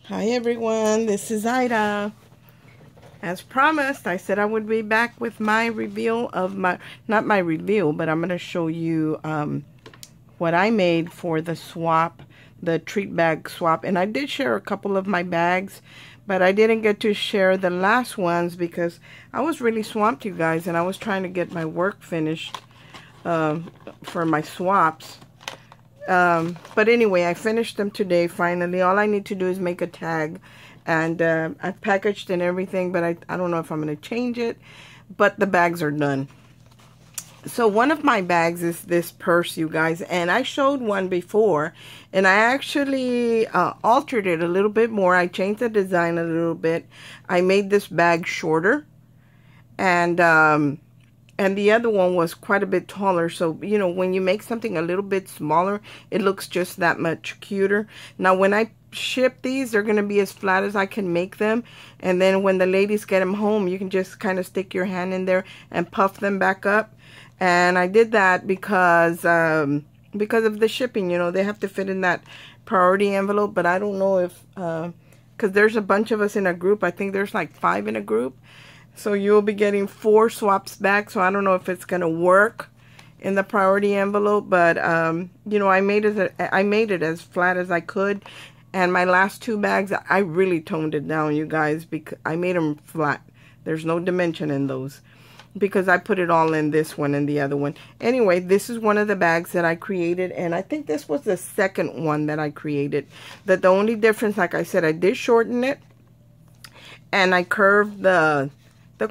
Hi everyone, this is Ida. As promised, I said I would be back with my reveal of not my reveal, but I'm going to show you what I made for the swap, the treat bag swap. And I did share a couple of my bags, but I didn't get to share the last ones because I was really swamped, you guys, and I was trying to get my work finished for my swaps. But anyway, I finished them today finally. All I need to do is make a tag, and I've packaged and everything, but I don't know if I'm going to change it, but the bags are done. So one of my bags is this purse, you guys, and I showed one before, and I actually altered it a little bit more. I changed the design a little bit. I made this bag shorter, and the other one was quite a bit taller. So, you know, when you make something a little bit smaller, it looks just that much cuter. Now, when I ship these, they're going to be as flat as I can make them. And then when the ladies get them home, you can just kind of stick your hand in there and puff them back up. And I did that because of the shipping. You know, they have to fit in that priority envelope. But I don't know if, because there's a bunch of us in a group. I think there's like 5 in a group. So you'll be getting 4 swaps back. So I don't know if it's going to work in the priority envelope. But, you know, I made it as flat as I could. And my last 2 bags, I really toned it down, you guys, because I made them flat. There's no dimension in those because I put it all in this one and the other one. Anyway, this is one of the bags that I created. And I think this was the second one that I created. That the only difference, like I said, I did shorten it. And I curved the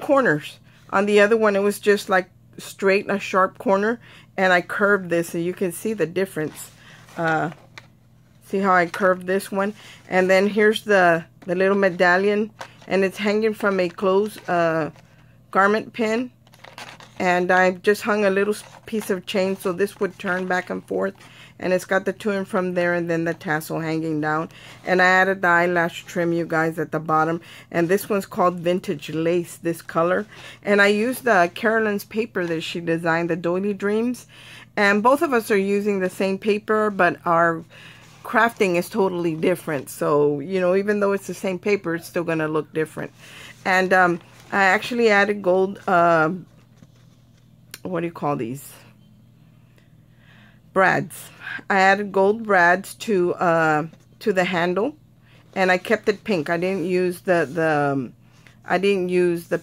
corners. On the other one, it was just like straight, a sharp corner, and I curved this, and you can see the difference. See how I curved this one? And then here's the little medallion, and it's hanging from a closed garment pin, and I just hung a little piece of chain so this would turn back and forth. And it's got the 2 in from there, and then the tassel hanging down. And I added the eyelash trim, you guys, at the bottom. And this one's called Vintage Lace, this color. And I used the Carolyn's paper that she designed, the Doily Dreams. And both of us are using the same paper, but our crafting is totally different. So, you know, even though it's the same paper, it's still going to look different. And I actually added gold, what do you call these? Brads. I added gold brads to the handle, and I kept it pink. I didn't use the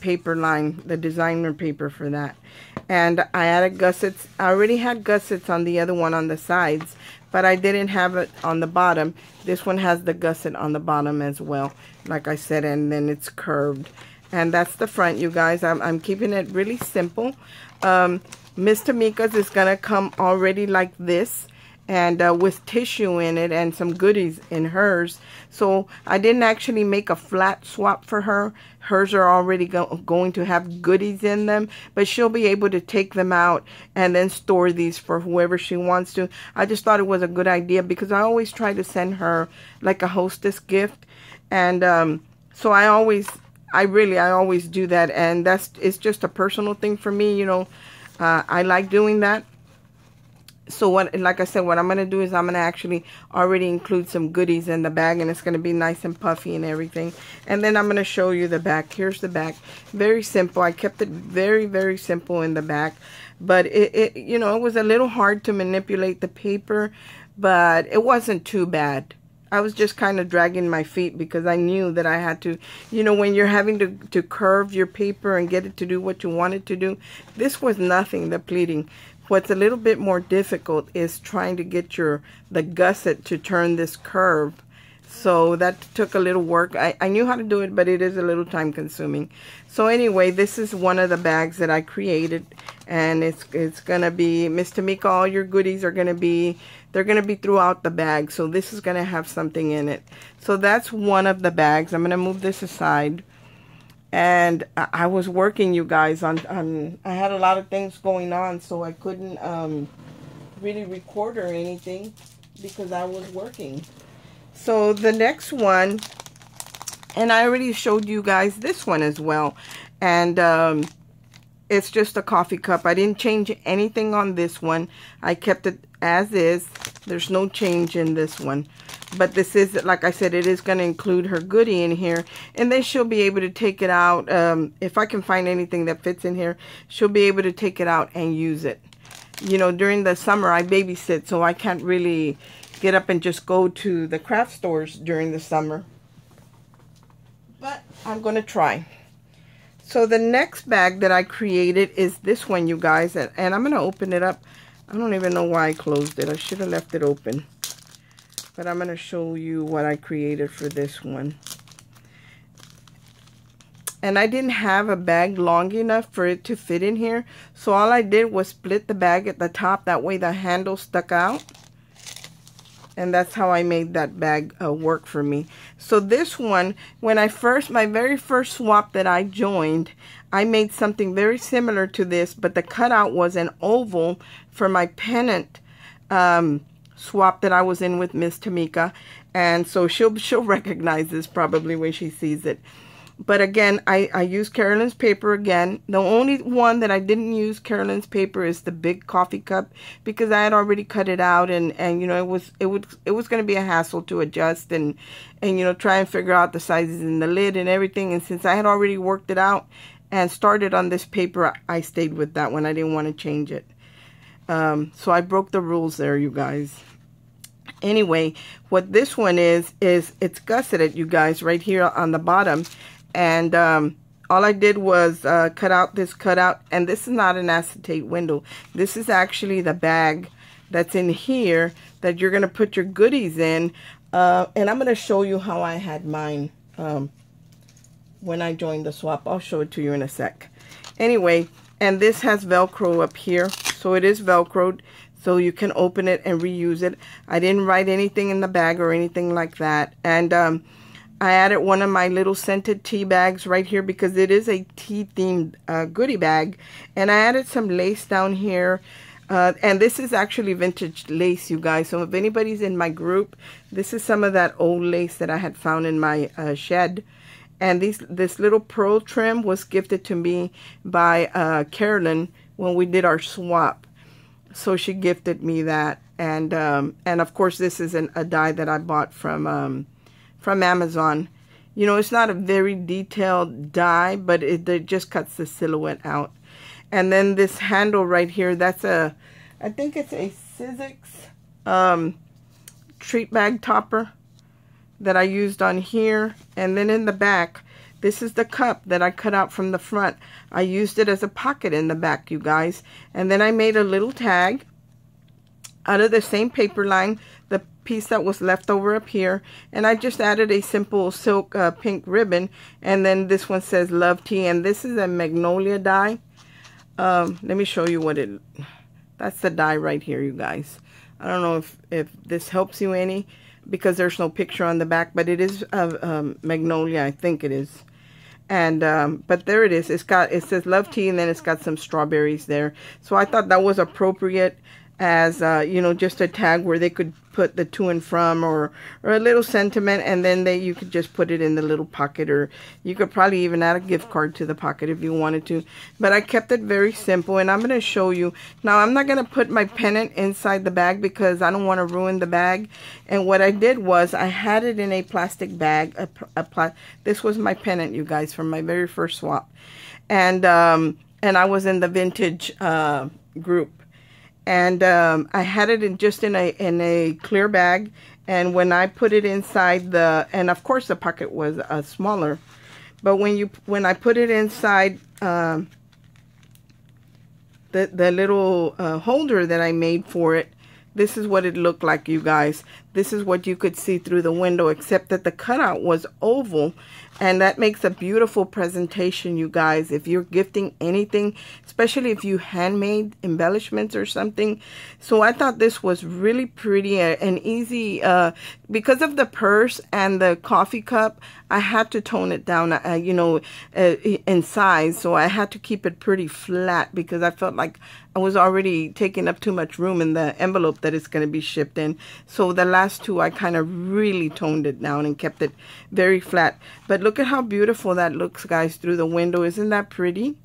paper line, the designer paper for that. And I added gussets. I already had gussets on the other one on the sides, but I didn't have it on the bottom. This one has the gusset on the bottom as well, like I said, and then it's curved. And that's the front, you guys. I'm keeping it really simple. Miss Tamika's is going to come already like this, and with tissue in it and some goodies in hers. So I didn't actually make a flat swap for her. Hers are already going to have goodies in them, but she'll be able to take them out and then store these for whoever she wants to. I just thought it was a good idea because I always try to send her like a hostess gift. And so I always do that, and it's just a personal thing for me, you know. I like doing that. So like I said, what I'm going to do is I'm going to actually already include some goodies in the bag, and it's going to be nice and puffy and everything. And then I'm going to show you the back. Here's the back. Very simple. I kept it very, very simple in the back. But you know, it was a little hard to manipulate the paper, but it wasn't too bad. I was just kind of dragging my feet because I knew that I had to, you know, when you're having to curve your paper and get it to do what you want it to do. This was nothing, the pleating. What's a little bit more difficult is trying to get the gusset to turn this curve. So that took a little work. I knew how to do it, but it is a little time consuming. So anyway, this is one of the bags that I created, and it's going to be, Miss Tamika, all your goodies are going to be, they're going to be throughout the bag. So this is going to have something in it. So that's one of the bags. I'm going to move this aside. And I was working, you guys, I had a lot of things going on, so I couldn't really record or anything because I was working. So the next one, and I already showed you guys this one as well. And it's just a coffee cup. I didn't change anything on this one. I kept it as is. There's no change in this one. But this is, like I said, it is going to include her goodie in here. And then she'll be able to take it out. If I can find anything that fits in here, she'll be able to take it out and use it. You know, during the summer, I babysit, so I can't really get up and just go to the craft stores during the summer. But I'm going to try. So the next bag that I created is this one, you guys. And I'm going to open it up. I don't even know why I closed it. I should have left it open. But I'm going to show you what I created for this one. And I didn't have a bag long enough for it to fit in here. So all I did was split the bag at the top. That way the handle stuck out. And that's how I made that bag work for me. So this one, when my very first swap that I joined, I made something very similar to this. But the cutout was an oval for my pennant swap that I was in with Miss Tamika. And so she'll recognize this probably when she sees it. But again, I used Carolyn's paper again. The only one that I didn't use Carolyn's paper is the big coffee cup, because I had already cut it out, and you know, it was going to be a hassle to adjust and you know, try and figure out the sizes in the lid and everything. And since I had already worked it out and started on this paper, I stayed with that one. I didn't want to change it. So I broke the rules there, you guys. Anyway, what this one is it's gusseted, you guys, right here on the bottom. And all I did was cut out this cutout. And this is not an acetate window. This is actually the bag that's in here that you're going to put your goodies in. And I'm going to show you how I had mine when I joined the swap. I'll show it to you in a sec. Anyway, and this has Velcro up here. So it is Velcroed. So you can open it and reuse it. I didn't write anything in the bag or anything like that. And I added one of my little scented tea bags right here because it is a tea themed goodie bag. And I added some lace down here. And this is actually vintage lace, you guys. So if anybody's in my group, this is some of that old lace that I had found in my shed. And this little pearl trim was gifted to me by Carolyn when we did our swap. So she gifted me that. And of course, this is a die that I bought from Amazon. You know, it's not a very detailed die, but it just cuts the silhouette out. And then this handle right here, that's I think it's a Sizzix treat bag topper that I used on here. And then in the back, this is the cup that I cut out from the front. I used it as a pocket in the back, you guys. And then I made a little tag out of the same paper line, the piece that was left over up here. And I just added a simple silk pink ribbon. And then this one says Love Tea. And this is a magnolia die. Let me show you that's the die right here, you guys. I don't know if this helps you any, because there's no picture on the back, but it is magnolia, I think it is. And but there it is. It says Love Tea, and then it's got some strawberries there. So I thought that was appropriate as you know, just a tag where they could put the to and from, or a little sentiment, and then you could just put it in the little pocket, or you could probably even add a gift card to the pocket if you wanted to. But I kept it very simple, and I'm going to show you. Now, I'm not going to put my pennant inside the bag because I don't want to ruin the bag. And what I did was I had it in a plastic bag. This was my pennant, you guys, from my very first swap. And I was in the vintage group. And I had it in a clear bag, and when I put it inside and of course the pocket was smaller, but when I put it inside the little holder that I made for it, this is what it looked like, you guys. This is what you could see through the window, except that the cutout was oval. And that makes a beautiful presentation, you guys, if you're gifting anything, especially if you handmade embellishments or something. So I thought this was really pretty and easy. Because of the purse and the coffee cup, I had to tone it down, you know, in size. So I had to keep it pretty flat because I felt like I was already taking up too much room in the envelope that it's going to be shipped in. So the last two, I kind of really toned it down and kept it very flat. But look at how beautiful that looks, guys, through the window. Isn't that pretty?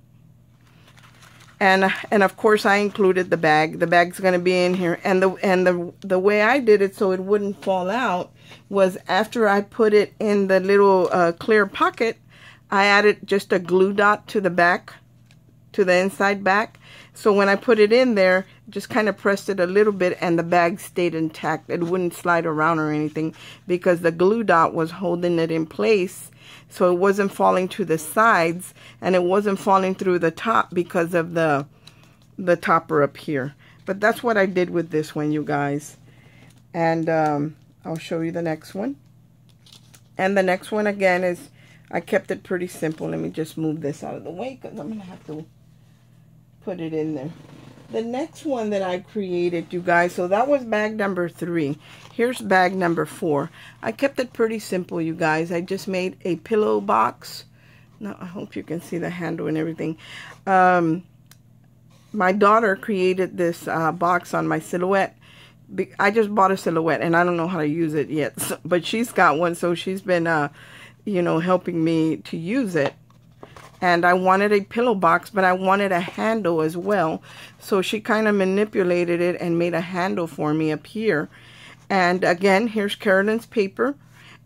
And of course, I included the bag. The bag's going to be in here. And the way I did it so it wouldn't fall out was after I put it in the little clear pocket, I added just a glue dot to the back, to the inside back. So when I put it in there, just kind of pressed it a little bit and the bag stayed intact. It wouldn't slide around or anything because the glue dot was holding it in place. So it wasn't falling to the sides and it wasn't falling through the top because of the topper up here. But that's what I did with this one, you guys. And I'll show you the next one. And the next one again is, I kept it pretty simple. Let me just move this out of the way because I'm going to have to put it in there. The next one that I created, you guys, so that was bag number 3. Here's bag number 4. I kept it pretty simple, you guys. I just made a pillow box. Now, I hope you can see the handle and everything. My daughter created this box on my silhouette. I just bought a silhouette, and I don't know how to use it yet. So, but she's got one, so she's been, you know, helping me to use it. And I wanted a pillow box, but I wanted a handle as well. So she kind of manipulated it and made a handle for me up here. And again, here's Carolyn's paper.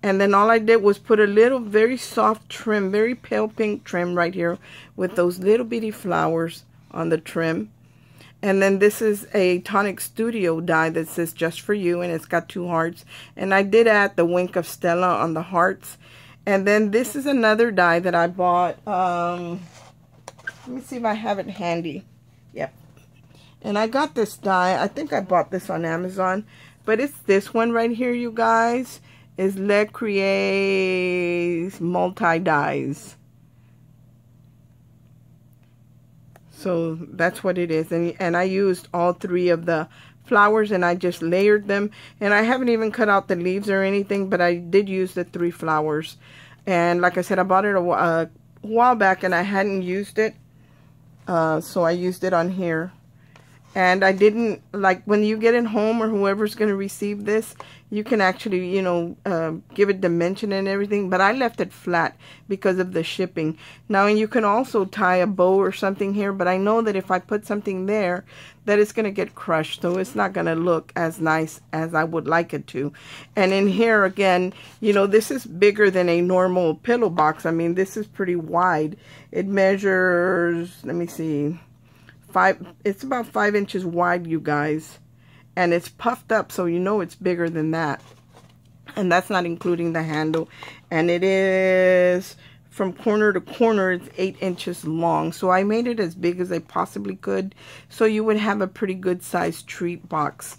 And then all I did was put a little very soft trim, very pale pink trim right here with those little bitty flowers on the trim. And then this is a Tonic Studio die that says just for you, and it's got 2 hearts. And I did add the wink of Stella on the hearts. And then this is another die that I bought. Let me see if I have it handy. Yep. And I got this die. I think I bought this on Amazon. But it's this one right here, you guys. Is Le Crier's multi-dies. So that's what it is. And I used all 3 of the flowers and I just layered them. And I haven't even cut out the leaves or anything, but I did use the 3 flowers. And like I said, I bought it a while back and I hadn't used it. So I used it on here. And I didn't, like, when you get it home or whoever's going to receive this, you can actually, you know, give it dimension and everything. But I left it flat because of the shipping. Now, and you can also tie a bow or something here. But I know that if I put something there, that it's going to get crushed. So it's not going to look as nice as I would like it to. And in here, again, you know, this is bigger than a normal pillow box. I mean, this is pretty wide. It measures, let me see. It's about 5 inches wide, you guys, and it's puffed up, so you know it's bigger than that. And that's not including the handle. And it is from corner to corner, it's 8 inches long. So I made it as big as I possibly could, so you would have a pretty good sized treat box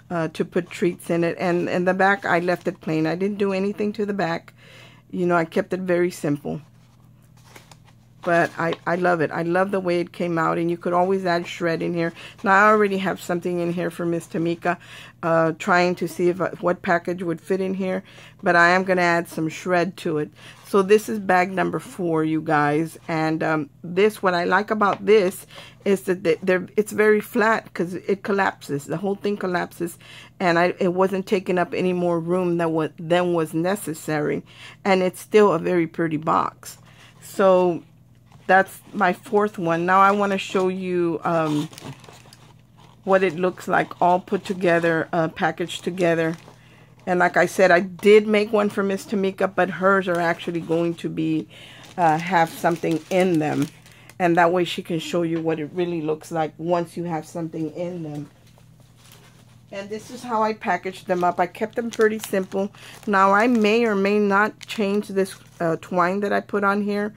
to put treats in it. And the back, I left it plain. I didn't do anything to the back. You know, I kept it very simple. But I love it. I love the way it came out. And you could always add shred in here. Now, I already have something in here for Miss Tamika. Trying to see if what package would fit in here. But I am going to add some shred to it. So this is bag number 4, you guys. And this, what I like about this is that it's very flat because it collapses. The whole thing collapses. And it wasn't taking up any more room than was necessary. And it's still a very pretty box. So that's my 4th one. Now I want to show you what it looks like all put together, packaged together. And like I said, I did make one for Miss Tamika, but hers are actually going to be have something in them. And that way she can show you what it really looks like once you have something in them. And this is how I packaged them up. I kept them pretty simple. Now I may or may not change this twine that I put on here.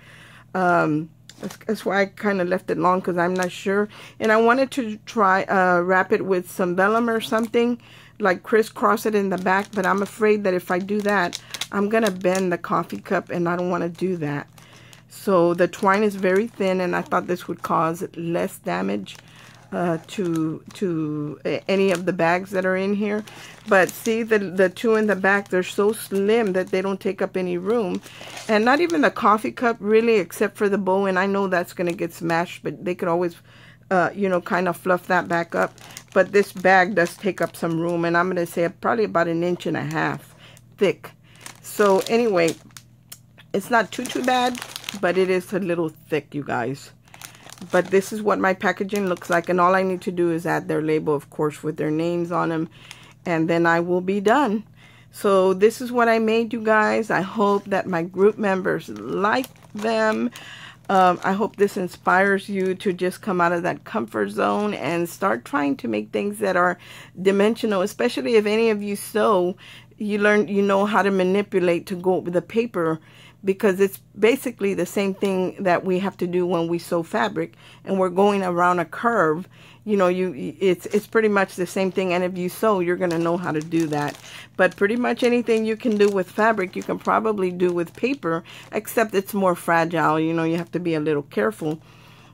That's why I kind of left it long, because I'm not sure. And I wanted to try wrap it with some vellum or something, like crisscross it in the back. But I'm afraid that if I do that, I'm going to bend the coffee cup, and I don't want to do that. So the twine is very thin, and I thought this would cause less damage to any of the bags that are in here. But see, the 2 in the back, they're so slim that they don't take up any room. And not even the coffee cup really, except for the bow. And I know that's going to get smashed, but they could always you know, kind of fluff that back up. But this bag does take up some room, and I'm going to say probably about 1.5 inches thick. So anyway, it's not too bad, but it is a little thick, you guys. But this is what my packaging looks like. And all I need to do is add their label, of course, with their names on them. And then I will be done. So this is what I made, you guys. I hope that my group members like them. I hope this inspires you to just come out of that comfort zone and start trying to make things that are dimensional, especially if any of you sew. You know how to manipulate to go with the paper, because it's basically the same thing that we have to do when we sew fabric and we're going around a curve. You know, it's pretty much the same thing. And if you sew, you're going to know how to do that. But pretty much anything you can do with fabric, you can probably do with paper, except it's more fragile. You know, you have to be a little careful.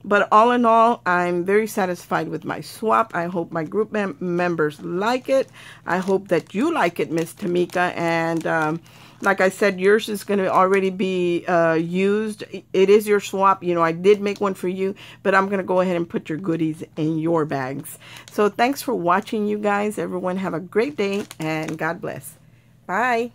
But all in all, I'm very satisfied with my swap. I hope my group members like it. I hope that you like it, Miss Tamika. And like I said, yours is going to already be used. It is your swap. You know, I did make one for you, but I'm going to go ahead and put your goodies in your bags. So thanks for watching, you guys. Everyone have a great day, and God bless. Bye.